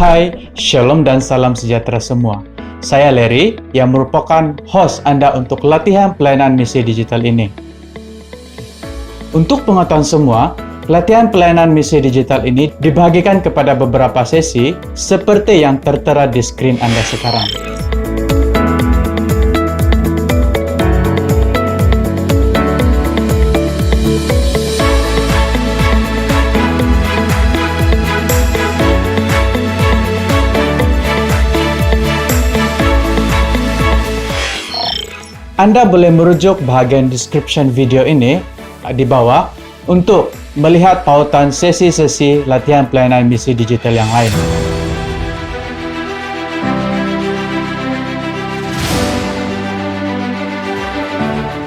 Hai, Shalom dan salam sejahtera semua. Saya Larry yang merupakan host Anda untuk latihan pelayanan misi digital ini. Untuk pengetahuan semua, latihan pelayanan misi digital ini dibagikan kepada beberapa sesi seperti yang tertera di screen Anda sekarang. Anda boleh merujuk bahagian description video ini di bawah untuk melihat pautan sesi-sesi latihan pelayanan misi digital yang lain.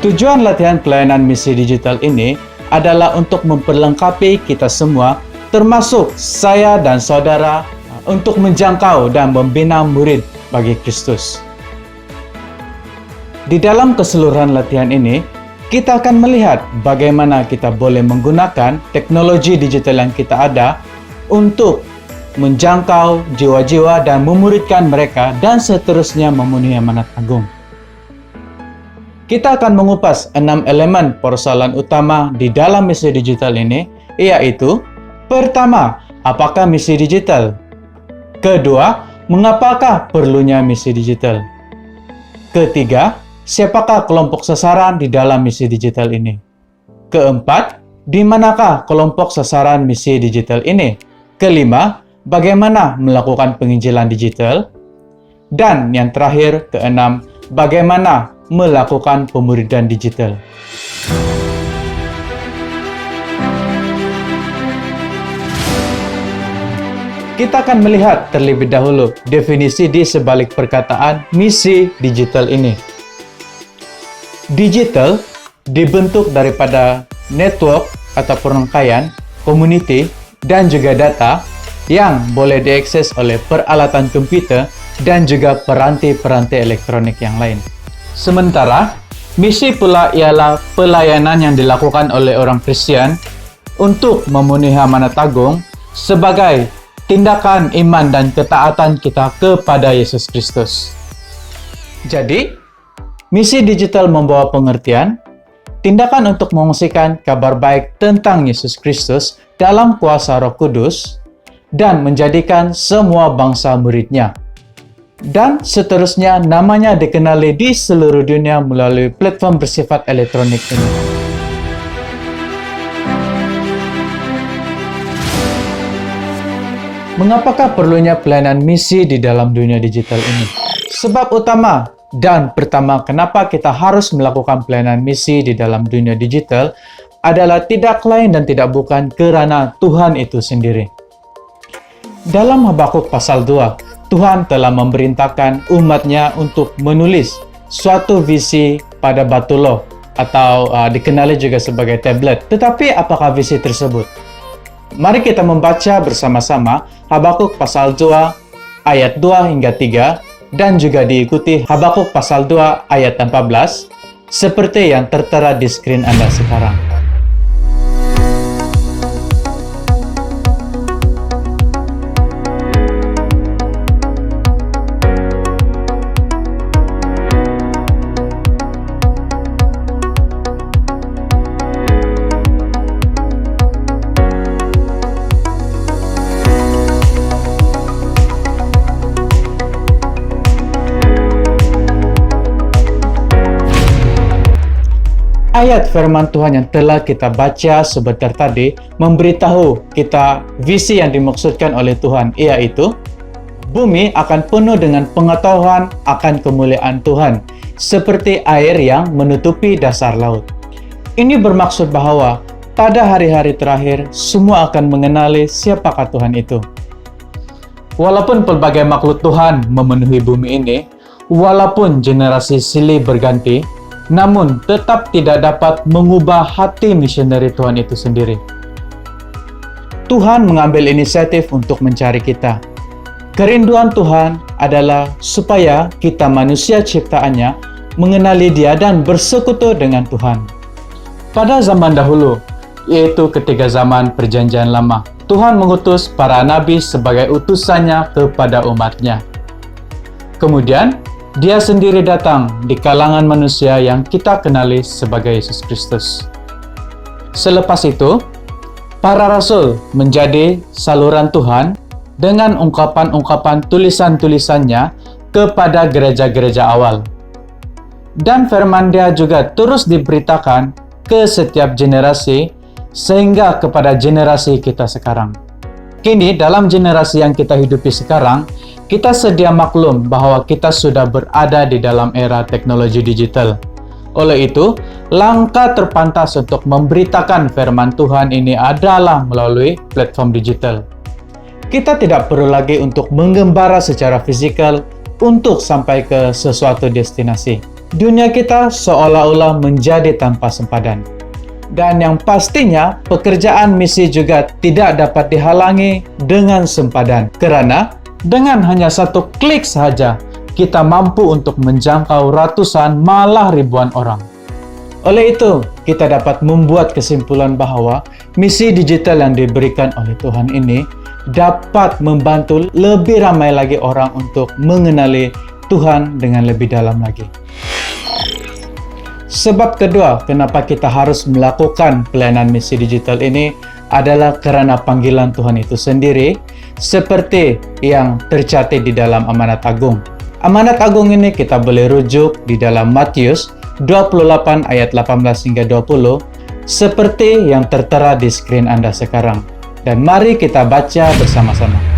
Tujuan latihan pelayanan misi digital ini adalah untuk memperlengkapi kita semua, termasuk saya dan saudara, untuk menjangkau dan membina murid bagi Kristus. Di dalam keseluruhan latihan ini, kita akan melihat bagaimana kita boleh menggunakan teknologi digital yang kita ada untuk menjangkau jiwa-jiwa dan memuridkan mereka dan seterusnya memenuhi amanat agung. Kita akan mengupas 6 elemen persoalan utama di dalam misi digital ini, yaitu: pertama, apakah misi digital? Kedua, mengapakah perlunya misi digital? Ketiga, siapakah kelompok sasaran di dalam misi digital ini? Keempat, di manakah kelompok sasaran misi digital ini? Kelima, bagaimana melakukan penginjilan digital? Dan yang terakhir, keenam, bagaimana melakukan pemuridan digital? Kita akan melihat terlebih dahulu definisi di sebalik perkataan misi digital ini. Digital dibentuk daripada network atau rangkaian, community, dan juga data yang boleh diakses oleh peralatan komputer dan juga peranti-peranti elektronik yang lain. Sementara, misi pula ialah pelayanan yang dilakukan oleh orang Kristian untuk memenuhi amanat agung sebagai tindakan iman dan ketaatan kita kepada Yesus Kristus. Jadi, misi digital membawa pengertian, tindakan untuk mengungsikan kabar baik tentang Yesus Kristus dalam kuasa Roh Kudus, dan menjadikan semua bangsa muridnya. Dan seterusnya namanya dikenali di seluruh dunia melalui platform bersifat elektronik ini. Mengapakah perlunya pelayanan misi di dalam dunia digital ini? Sebab utama dan pertama kenapa kita harus melakukan pelayanan misi di dalam dunia digital adalah tidak lain dan tidak bukan kerana Tuhan itu sendiri. Dalam Habakuk pasal 2, Tuhan telah memerintahkan umatnya untuk menulis suatu visi pada batu loh atau dikenali juga sebagai tablet. Tetapi apakah visi tersebut? Mari kita membaca bersama-sama Habakuk pasal 2 ayat 2 hingga 3 dan juga diikuti Habakuk pasal 2 ayat 14 seperti yang tertera di screen Anda sekarang. Ayat firman Tuhan yang telah kita baca sebentar tadi memberitahu kita visi yang dimaksudkan oleh Tuhan, yaitu bumi akan penuh dengan pengetahuan akan kemuliaan Tuhan, seperti air yang menutupi dasar laut. Ini bermaksud bahwa pada hari-hari terakhir semua akan mengenali siapakah Tuhan itu. Walaupun pelbagai makhluk Tuhan memenuhi bumi ini, walaupun generasi silih berganti, namun tetap tidak dapat mengubah hati misioneri Tuhan itu sendiri. Tuhan mengambil inisiatif untuk mencari kita. Kerinduan Tuhan adalah supaya kita manusia ciptaannya mengenali Dia dan bersekutu dengan Tuhan. Pada zaman dahulu, yaitu ketika zaman Perjanjian Lama. Tuhan mengutus para nabi sebagai utusannya kepada umatnya. Kemudian, Dia sendiri datang di kalangan manusia yang kita kenali sebagai Yesus Kristus. Selepas itu, para rasul menjadi saluran Tuhan dengan ungkapan-ungkapan tulisan-tulisannya kepada gereja-gereja awal. Dan firman Dia juga terus diberitakan ke setiap generasi sehingga kepada generasi kita sekarang. Kini dalam generasi yang kita hidupi sekarang, kita sedia maklum bahwa kita sudah berada di dalam era teknologi digital. Oleh itu, langkah terpantas untuk memberitakan firman Tuhan ini adalah melalui platform digital. Kita tidak perlu lagi untuk menggembara secara fisikal untuk sampai ke sesuatu destinasi. Dunia kita seolah-olah menjadi tanpa sempadan. Dan yang pastinya, pekerjaan misi juga tidak dapat dihalangi dengan sempadan. Karena dengan hanya satu klik saja, kita mampu untuk menjangkau ratusan malah ribuan orang. Oleh itu, kita dapat membuat kesimpulan bahwa misi digital yang diberikan oleh Tuhan ini dapat membantu lebih ramai lagi orang untuk mengenali Tuhan dengan lebih dalam lagi. Sebab kedua, kenapa kita harus melakukan pelayanan misi digital ini adalah karena panggilan Tuhan itu sendiri, seperti yang tercatat di dalam Amanat Agung. Amanat Agung ini kita boleh rujuk di dalam Matius 28 ayat 18 hingga 20, seperti yang tertera di skrin Anda sekarang. Dan mari kita baca bersama-sama.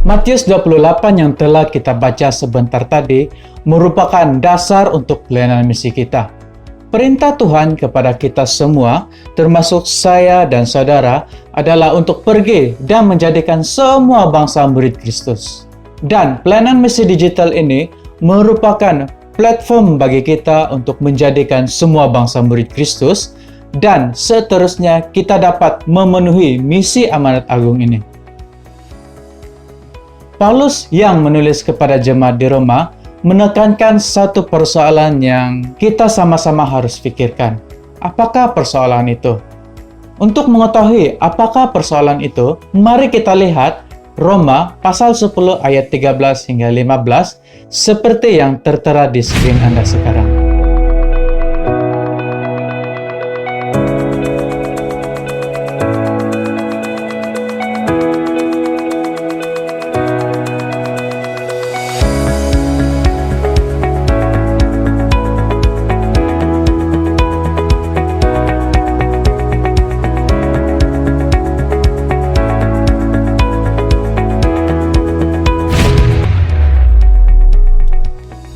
Matius 28 yang telah kita baca sebentar tadi merupakan dasar untuk pelayanan misi kita. Perintah Tuhan kepada kita semua, termasuk saya dan saudara, adalah untuk pergi dan menjadikan semua bangsa murid Kristus. Dan pelayanan misi digital ini merupakan platform bagi kita untuk menjadikan semua bangsa murid Kristus, dan seterusnya kita dapat memenuhi misi amanat agung ini. Paulus yang menulis kepada jemaat di Roma menekankan satu persoalan yang kita sama-sama harus pikirkan. Apakah persoalan itu? Untuk mengetahui apakah persoalan itu, mari kita lihat Roma pasal 10 ayat 13 hingga 15 seperti yang tertera di skrin Anda sekarang.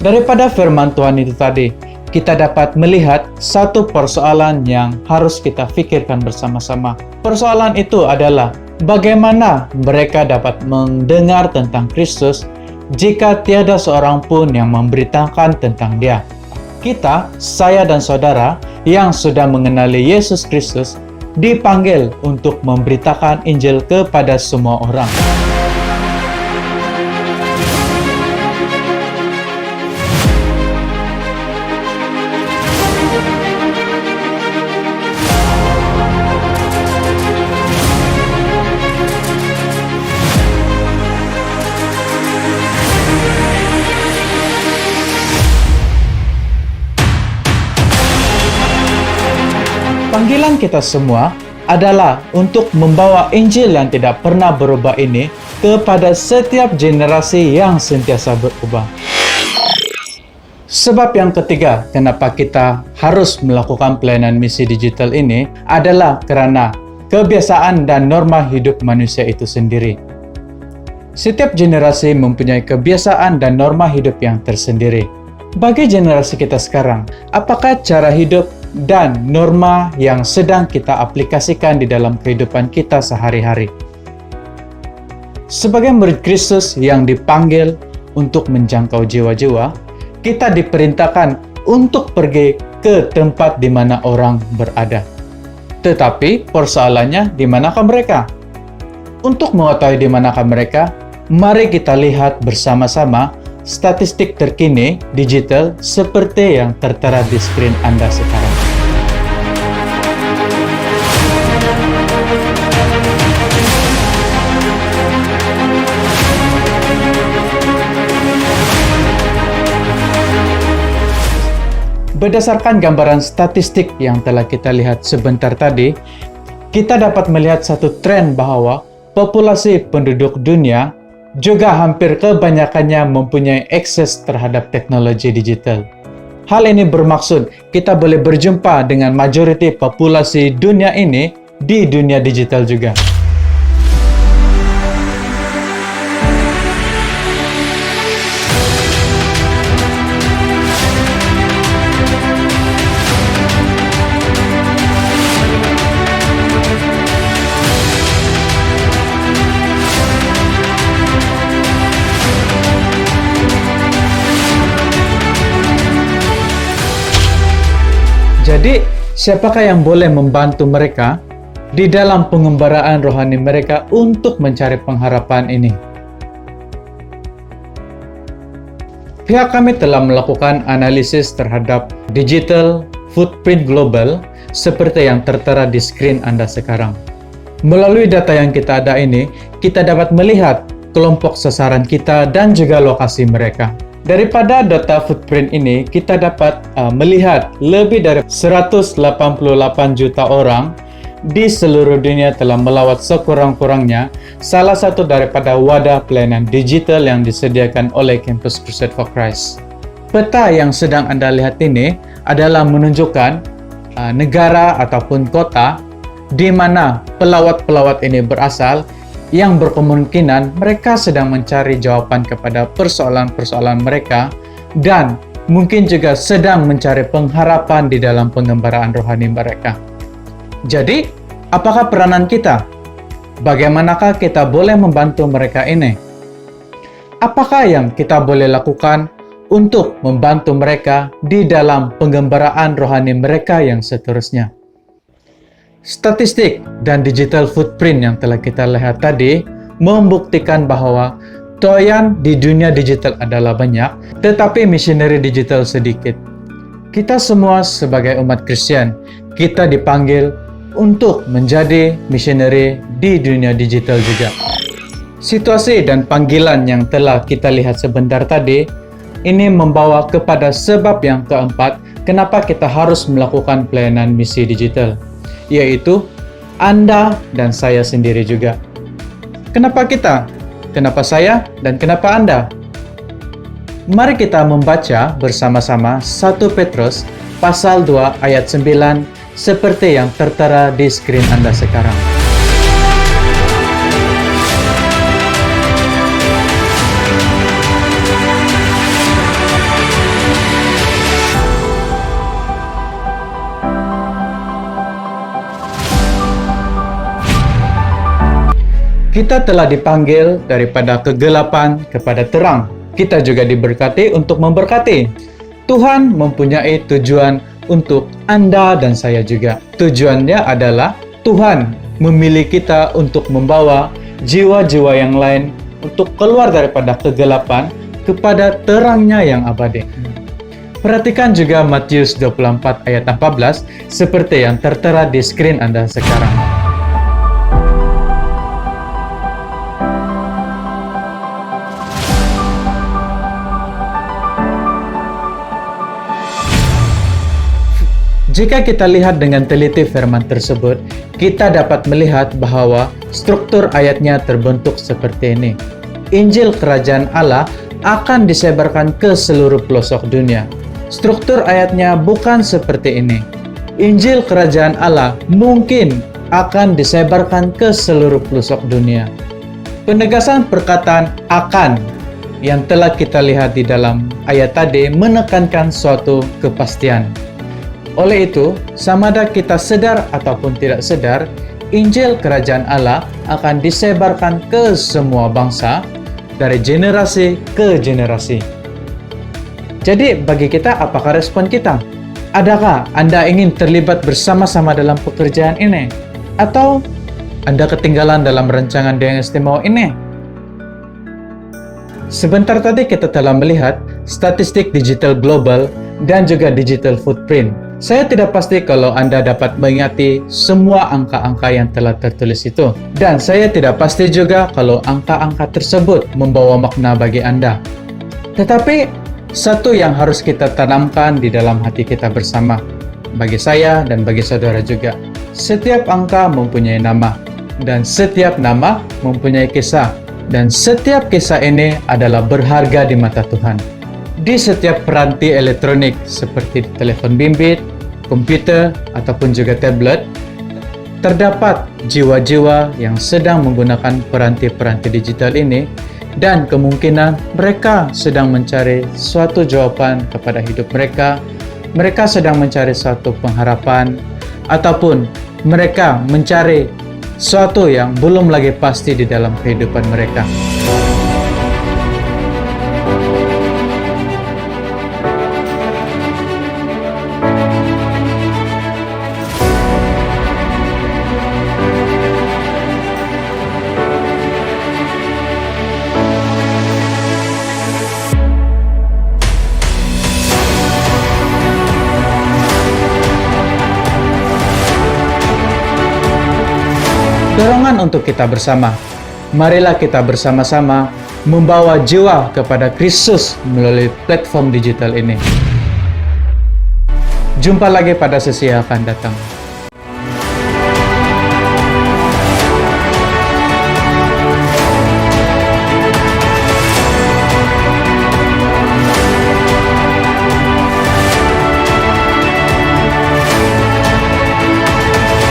Daripada firman Tuhan itu tadi, kita dapat melihat satu persoalan yang harus kita pikirkan bersama-sama. Persoalan itu adalah bagaimana mereka dapat mendengar tentang Kristus jika tiada seorang pun yang memberitakan tentang Dia. Kita, saya dan saudara yang sudah mengenali Yesus Kristus dipanggil untuk memberitakan Injil kepada semua orang. Panggilan kita semua adalah untuk membawa Injil yang tidak pernah berubah ini kepada setiap generasi yang sentiasa berubah. Sebab yang ketiga, kenapa kita harus melakukan pelayanan misi digital ini adalah karena kebiasaan dan norma hidup manusia itu sendiri. Setiap generasi mempunyai kebiasaan dan norma hidup yang tersendiri. Bagi generasi kita sekarang, apakah cara hidup dan norma yang sedang kita aplikasikan di dalam kehidupan kita sehari-hari? Sebagai murid Kristus yang dipanggil untuk menjangkau jiwa-jiwa, kita diperintahkan untuk pergi ke tempat di mana orang berada. Tetapi persoalannya, di manakah mereka? Untuk mengetahui di manakah mereka, mari kita lihat bersama-sama statistik terkini digital seperti yang tertera di skrin Anda sekarang. Berdasarkan gambaran statistik yang telah kita lihat sebentar tadi, kita dapat melihat satu tren bahwa populasi penduduk dunia juga hampir kebanyakannya mempunyai akses terhadap teknologi digital. Hal ini bermaksud kita boleh berjumpa dengan majoriti populasi dunia ini di dunia digital juga. Jadi, siapakah yang boleh membantu mereka di dalam pengembaraan rohani mereka untuk mencari pengharapan ini? Pihak kami telah melakukan analisis terhadap digital footprint global seperti yang tertera di skrin Anda sekarang. Melalui data yang kita ada ini, kita dapat melihat kelompok sasaran kita dan juga lokasi mereka. Daripada data footprint ini, kita dapat melihat lebih dari 188 juta orang di seluruh dunia telah melawat sekurang-kurangnya salah satu daripada wadah pelayanan digital yang disediakan oleh Campus Crusade for Christ. Peta yang sedang Anda lihat ini adalah menunjukkan negara ataupun kota di mana pelawat-pelawat ini berasal, yang berkemungkinan mereka sedang mencari jawaban kepada persoalan-persoalan mereka dan mungkin juga sedang mencari pengharapan di dalam pengembaraan rohani mereka. Jadi, apakah peranan kita? Bagaimanakah kita boleh membantu mereka ini? Apakah yang kita boleh lakukan untuk membantu mereka di dalam pengembaraan rohani mereka yang seterusnya? Statistik dan digital footprint yang telah kita lihat tadi membuktikan bahwa doyan di dunia digital adalah banyak, tetapi misioneri digital sedikit. Kita semua sebagai umat Kristen, kita dipanggil untuk menjadi misioneri di dunia digital juga. Situasi dan panggilan yang telah kita lihat sebentar tadi, ini membawa kepada sebab yang keempat, kenapa kita harus melakukan pelayanan misi digital, yaitu Anda dan saya sendiri juga. Kenapa kita? Kenapa saya? Dan kenapa Anda? Mari kita membaca bersama-sama 1 Petrus pasal 2 ayat 9 seperti yang tertera di skrin Anda sekarang. Kita telah dipanggil daripada kegelapan kepada terang. Kita juga diberkati untuk memberkati. Tuhan mempunyai tujuan untuk Anda dan saya juga. Tujuannya adalah Tuhan memilih kita untuk membawa jiwa-jiwa yang lain untuk keluar daripada kegelapan kepada terangnya yang abadi. Perhatikan juga Matius 24 ayat 14 seperti yang tertera di skrin Anda sekarang. Jika kita lihat dengan teliti firman tersebut, kita dapat melihat bahwa struktur ayatnya terbentuk seperti ini. Injil Kerajaan Allah akan disebarkan ke seluruh pelosok dunia. Struktur ayatnya bukan seperti ini. Injil Kerajaan Allah mungkin akan disebarkan ke seluruh pelosok dunia. Penegasan perkataan akan yang telah kita lihat di dalam ayat tadi menekankan suatu kepastian. Oleh itu, sama ada kita sadar ataupun tidak sadar, Injil Kerajaan Allah akan disebarkan ke semua bangsa dari generasi ke generasi. Jadi, bagi kita, apakah respon kita? Adakah Anda ingin terlibat bersama-sama dalam pekerjaan ini? Atau Anda ketinggalan dalam rancangan yang istimewa ini? Sebentar tadi kita telah melihat statistik digital global dan juga digital footprint. Saya tidak pasti kalau Anda dapat mengingati semua angka-angka yang telah tertulis itu. Dan saya tidak pasti juga kalau angka-angka tersebut membawa makna bagi Anda. Tetapi, satu yang harus kita tanamkan di dalam hati kita bersama, bagi saya dan bagi saudara juga. Setiap angka mempunyai nama, dan setiap nama mempunyai kisah. Dan setiap kisah ini adalah berharga di mata Tuhan. Di setiap peranti elektronik seperti telepon bimbit, komputer, ataupun juga tablet, terdapat jiwa-jiwa yang sedang menggunakan peranti-peranti digital ini dan kemungkinan mereka sedang mencari suatu jawaban kepada hidup mereka, mereka sedang mencari suatu pengharapan, ataupun mereka mencari suatu yang belum lagi pasti di dalam kehidupan mereka. Dorongan untuk kita bersama. Marilah kita bersama-sama membawa jiwa kepada Kristus melalui platform digital ini. Jumpa lagi pada sesi yang akan datang.